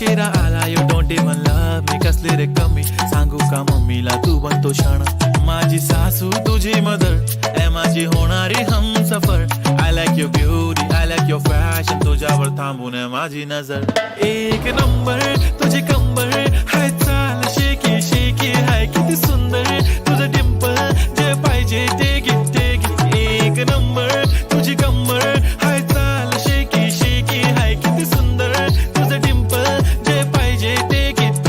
उशिरा आला you don't even love me कसली रे कमी सांगू का मम्मीला तू बनतो क्षण माझी सासू तुझी मदर ए माझी होणारी Humsafar I like your beauty I like your fashion तुझ्यावर थांबून आहे माझी नजर एक नंबर तुझी कंबर हाय चाल शेकी शेकी हाय किती सुंदर तुझं डिंपल जे पाहिजे ते गिफ्ट एक नंबर तुझी कंबर हाय चाल शेकी शेकी हाय किती सुंदर तुझं डिंपल जे पाहिजे ते gift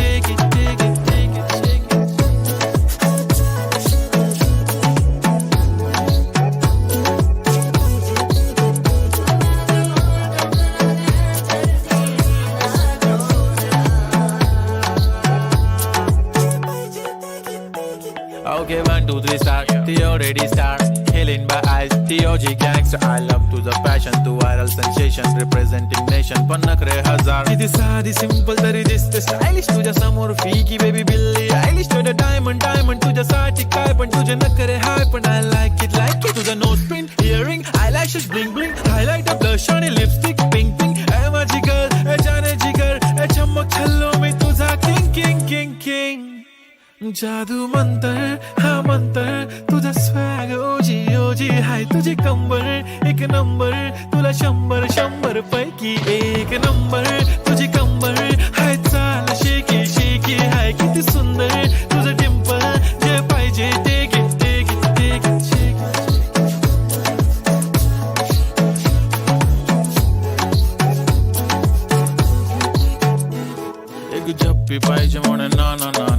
Okay, 1, 2, 3, start. The already start. Killing by eyes. The OG gangster. I love to the passion, to viral sensation, representing nation. पण नखरे हजार. किती साधी simple तरी दिसते stylish. तुझ्या समोर फीकी baby बिल्ली. Eilish to the diamond तुझ्यासाठी काय पण तुझे नखरे हाय पण I like it. तुझं nose pin, earring, eyelashes bling bling. Highlight of blush आणि lipstick pink pink. ए माझी girl, ए जाने जिगर, ए चमक छल्लो मी तुझा king. जादू मंतर हा मंतर तुझा स्वॅग ओजी हाय तुझी कंबर एक नंबर तुला 100 पैकी एक नंबर तुझी कंबर हाय चाल शेकी शेकी हाय किती सुंदर तुझं डिंपल जे पाहिजे ते झप्पी पाहिजे म्हणून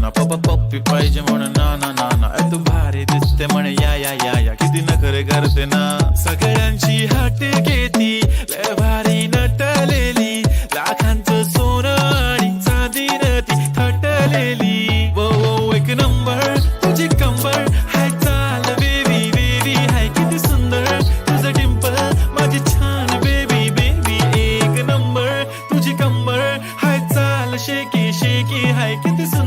ना पप्पी पाहिजे म्हणून ना तू भारी दिसते म्हणे या किती नखरे करते ना सगळ्यांची हट घेती लय भारी नटलेली लाखांचं सोनं आणि चांदीनं ती थटलेली वो एक नंबर तुझी कंबर हाय चाल बेबी हाय किती सुंदर तुझं डिंपल माझी छान बेबी एक नंबर तुझी कंबर हाय चाल शेकी शेकी हाय किती सुंदर